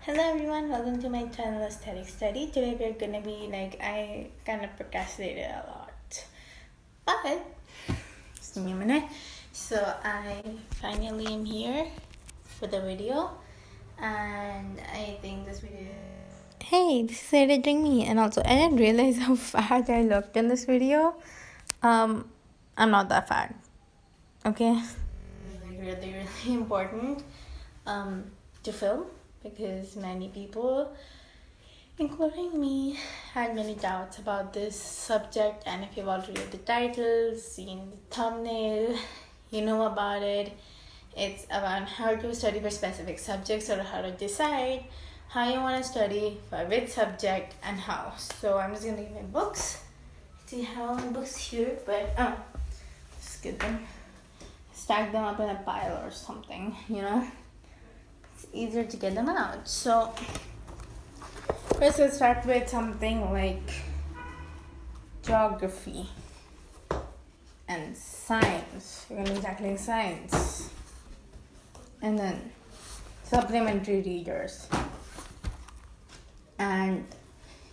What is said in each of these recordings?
Hello everyone, welcome to my channel Aesthetic Study. Today we're gonna be I kind of procrastinated a lot, but just give me a minute. So I finally am here for the video, and I think this video. Hey, this is editing me, and also I didn't realize how fat I looked in this video. I'm not that fat, okay? Really, really important to film because many people, including me, had many doubts about this subject. And if you've already read the title, seen the thumbnail, you know about it. It's about how to study for specific subjects or how to decide how you want to study for which subject and how. So I'm just gonna get my books. See how my books here, but just get them, stack them up in a pile or something, it's easier to get them out. So first let's start with something like geography and science. We're gonna be tackling science, and then supplementary readers and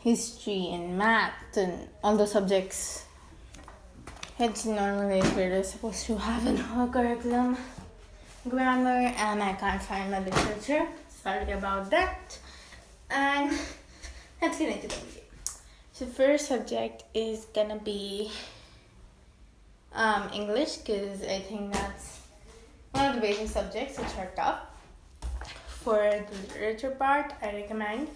history and math and all the subjects which normally we're supposed to have in our curriculum. Grammar, and I can't find my literature. Sorry about that. And let's get into the video. So first subject is gonna be English, because I think that's one of the basic subjects which are tough. For the literature part, I recommend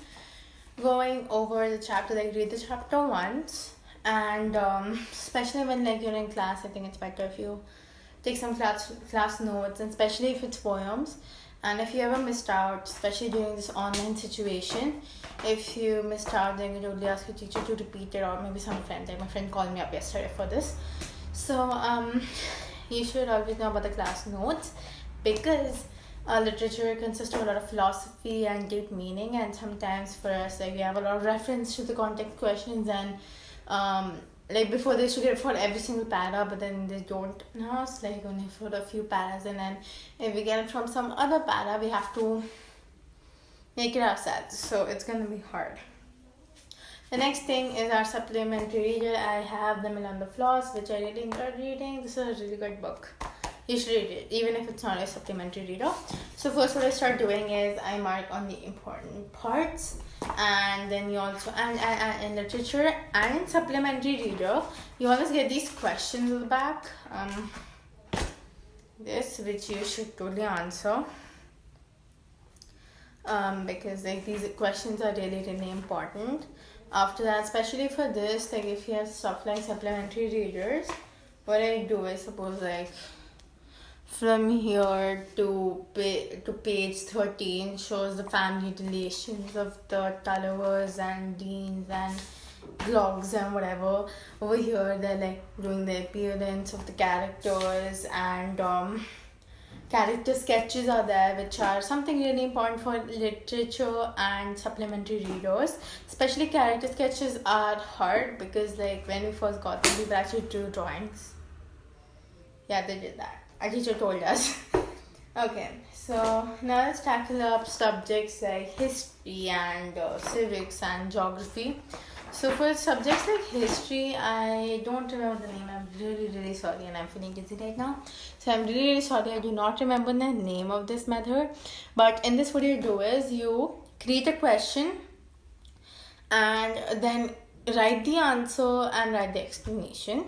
going over the chapter, read the chapter once, and especially when you're in class, I think it's better if you take some class notes, and especially if it's poems. And if you ever missed out, especially during this online situation, if you missed out, then you totally ask your teacher to repeat it, or maybe some friend. My friend called me up yesterday for this. So you should always know about the class notes, because literature consists of a lot of philosophy and deep meaning, and sometimes for us, we have a lot of reference to the context questions, and before they should get for every single para, but then they don't. Now it's only for a few paras, and then if we get it from some other para, we have to make it ourselves. So it's gonna be hard. The next thing is our supplementary reader. I have The Mill on the Floss, which I really enjoyed reading. This is a really good book. You should read it, even if it's not a supplementary reader. So first what I start doing is I mark on the important parts, and then you also, and in literature and in supplementary reader, you always get these questions at the back, this, which you should totally answer, because these questions are really, really important. After that, especially for this, if you have stuff like supplementary readers, what I do is, suppose from here to page 13 shows the family relations of the Tullivers and Deans and Vlogs and whatever. Over here they're doing the appearance of the characters, and character sketches are there, which are something really important for literature and supplementary readers. Especially character sketches are hard, because when we first got them, we actually drew drawings. Yeah, they did that. Our teacher told us. Okay, so now let's tackle up subjects like history and civics and geography. So for subjects like history, I don't remember the name. I'm really, really sorry, and I'm feeling dizzy right now. So I'm really, really sorry. I do not remember the name of this method. But in this, what you do is you create a question, and then write the answer and write the explanation.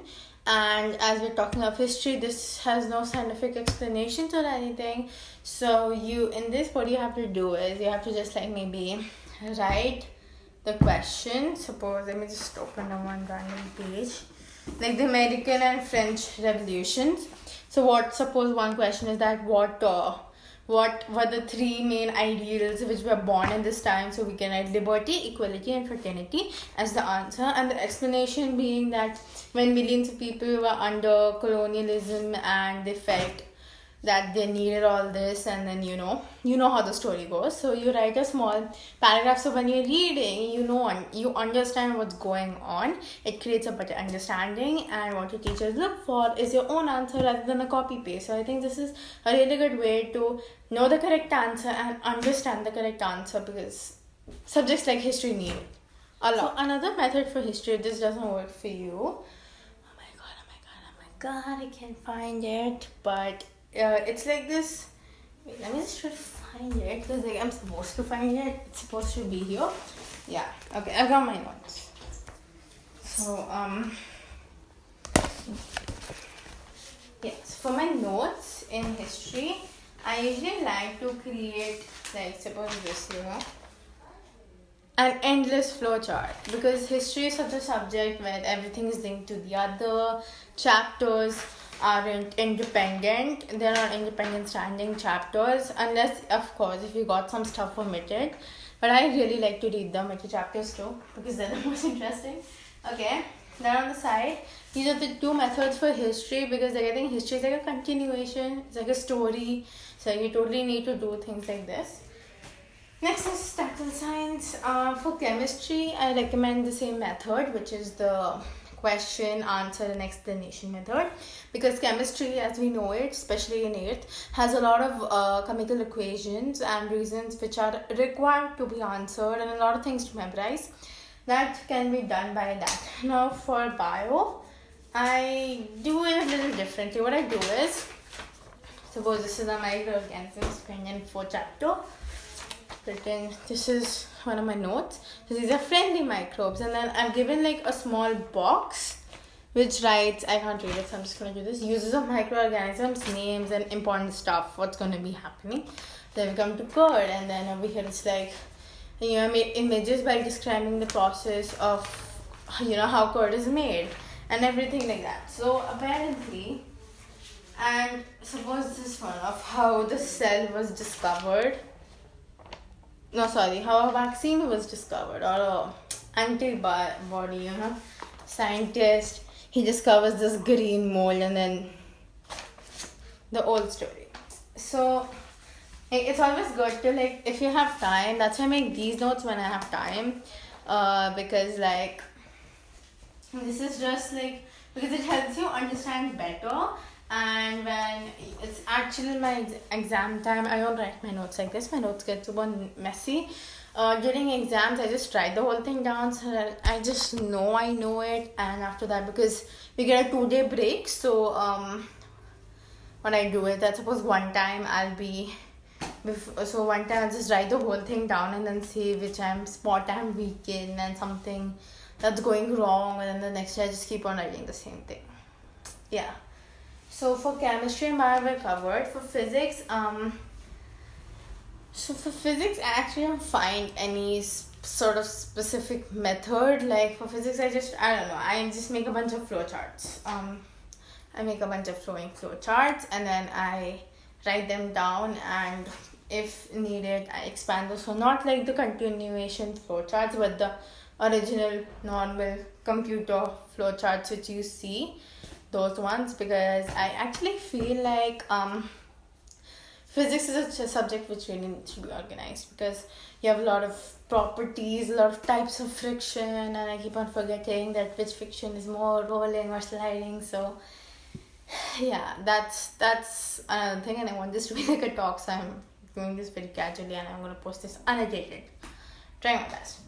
And as we're talking of history, this has no scientific explanations or anything. So in this, what you have to do is you have to just maybe write the question. Suppose, let me just open a one random page, the American and French revolutions. So suppose one question is that what were the three main ideals which were born in this time? So we can write liberty, equality and fraternity as the answer, and the explanation being that when millions of people were under colonialism and they felt that they needed all this, and then you know how the story goes. So you write a small paragraph, so when you're reading, you understand what's going on. It creates a better understanding, and what your teachers look for is your own answer rather than a copy paste. So I think this is a really good way to know the correct answer and understand the correct answer, because subjects like history need it a lot. So another method for history, this doesn't work for you. Oh my god, I can't find it. But it's like this. Wait, let me just try to find it, because like I'm supposed to find it. It's supposed to be here. Yeah. Okay, I've got my notes. So yes, for my notes in history, I usually like to create, like, suppose this, an endless flow chart, because history is such a subject where everything is linked to the other. Chapters aren't independent. They're not independent standing chapters, unless, of course, if you got some stuff omitted. But I really like to read the omitted chapters too, because they're the most interesting. Okay, then on the side, these are the two methods for history, because like, I think history is like a continuation. It's like a story. So you totally need to do things like this. Next is tactile science. For chemistry, I recommend the same method, which is the question, answer, and explanation method, because chemistry, as we know it, especially in 8th, has a lot of chemical equations and reasons which are required to be answered, and a lot of things to memorize. That can be done by that. Now for bio, I do it a little differently. What I do is, suppose this is a microorganisms, Kenyan 4 chapter. Written, this is one of my notes. So these are friendly microbes, and then I've given like a small box which writes, I can't read it, so I'm just going to do this: uses of microorganisms, names, and important stuff, what's going to be happening. Then we come to curd, and then over here it's like, I made images by describing the process of how curd is made and everything like that. So apparently, and suppose this one of how the cell was discovered. How a vaccine was discovered, or a antibody, scientist, he discovers this green mold, and then the old story. So it's always good to, like, if you have time, that's why I make these notes when I have time, because like, this is just like, because it helps you understand better. And when it's actually my exam time, I don't write my notes like this. My notes get super messy. During exams, I just write the whole thing down, so that I just know I know it. And after that, because we get a 2-day break, so when I do it, that's suppose one time I'll just write the whole thing down and then see which spot I'm weak in and something that's going wrong, and then the next day I just keep on writing the same thing. Yeah. So for chemistry and bio we're covered. For physics, I actually don't find any sort of specific method. Like for physics, I just make a bunch of flowcharts. I make a bunch of flowing flowcharts, and then I write them down, and if needed, I expand those. So not like the continuation flowcharts, but the original normal computer flowcharts which you see. Those ones, because I actually feel like physics is a subject which really needs to be organized, because you have a lot of properties, a lot of types of friction, and I keep on forgetting that which friction is more rolling or sliding. So yeah, that's another thing, and I want this to be like a talk, so I'm doing this very casually, and I'm going to post this annotated. Try my best.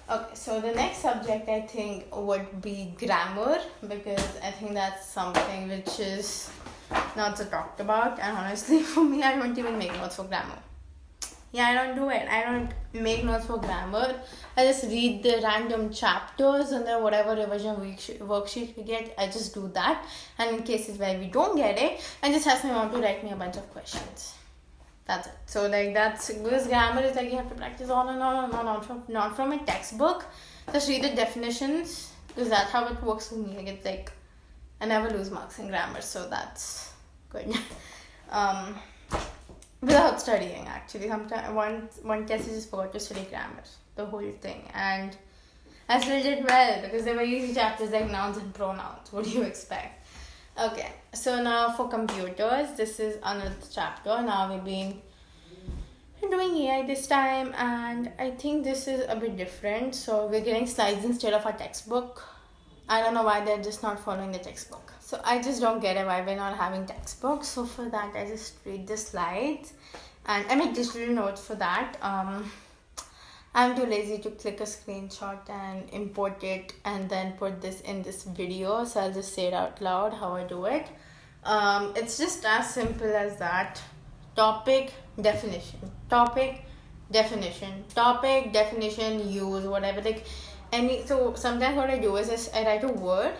Okay, so the next subject I think would be grammar, because I think that's something which is not so talked about, and honestly for me, I don't even make notes for grammar. Yeah, I don't do it. I don't make notes for grammar. I just read the random chapters, and then whatever revision worksheet we get, I just do that. And in cases where we don't get it, I just ask my mom to write me a bunch of questions. That's it. So like that's, because grammar is like you have to practice on and on and on, not from a textbook. Just read the definitions, because that's how it works for me. Like it's like I never lose marks in grammar, so that's good. Without studying, actually, sometimes one test I just forgot to study grammar, the whole thing, and I still did well because they were easy chapters like nouns and pronouns. What do you expect? Okay, so now for computers, this is another chapter. Now we've been doing AI this time, and I think this is a bit different. So we're getting slides instead of a textbook. I don't know why they're just not following the textbook. So I just don't get it why we're not having textbooks. So for that, I just read the slides, and I make digital notes for that. I'm too lazy to click a screenshot and import it and then put this in this video. So I'll just say it out loud how I do it. It's just as simple as that. Topic, definition. Topic, definition. Topic, definition, use, whatever. Like so sometimes what I do is just I write a word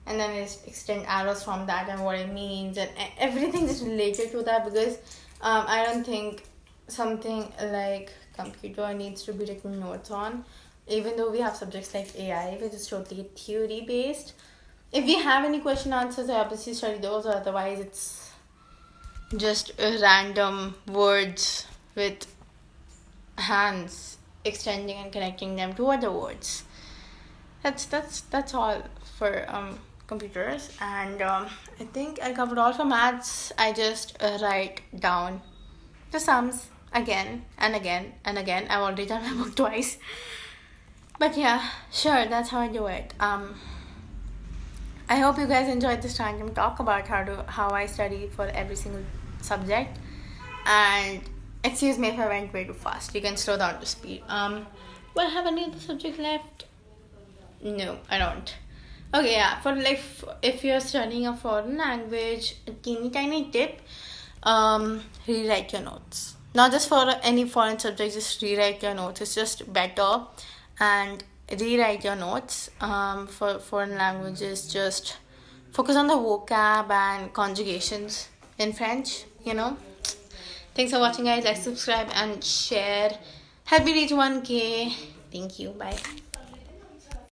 and then I just extend arrows from that and what it means and everything is related to that, because I don't think something like computer needs to be written notes on, even though we have subjects like AI which is totally theory based. If we have any question answers, I obviously study those, or otherwise it's just random words with hands extending and connecting them to other words. That's all for computers. And I think I covered all for maths. I just write down the sums again and again and again. I've already done my book twice, but yeah, sure, that's how I do it. I hope you guys enjoyed this random talk about how I study for every single subject. And excuse me if I went way too fast. You can slow down to speed. Well, have any other subject left? No, I don't. Okay, yeah. For like, if you're studying a foreign language, a teeny tiny tip: rewrite your notes. Not just for any foreign subject, just rewrite your notes. It's just better. And rewrite your notes. For foreign languages, just focus on the vocab and conjugations in French. Thanks for watching, guys. Like, subscribe, and share. Help me reach 1K. Thank you. Bye.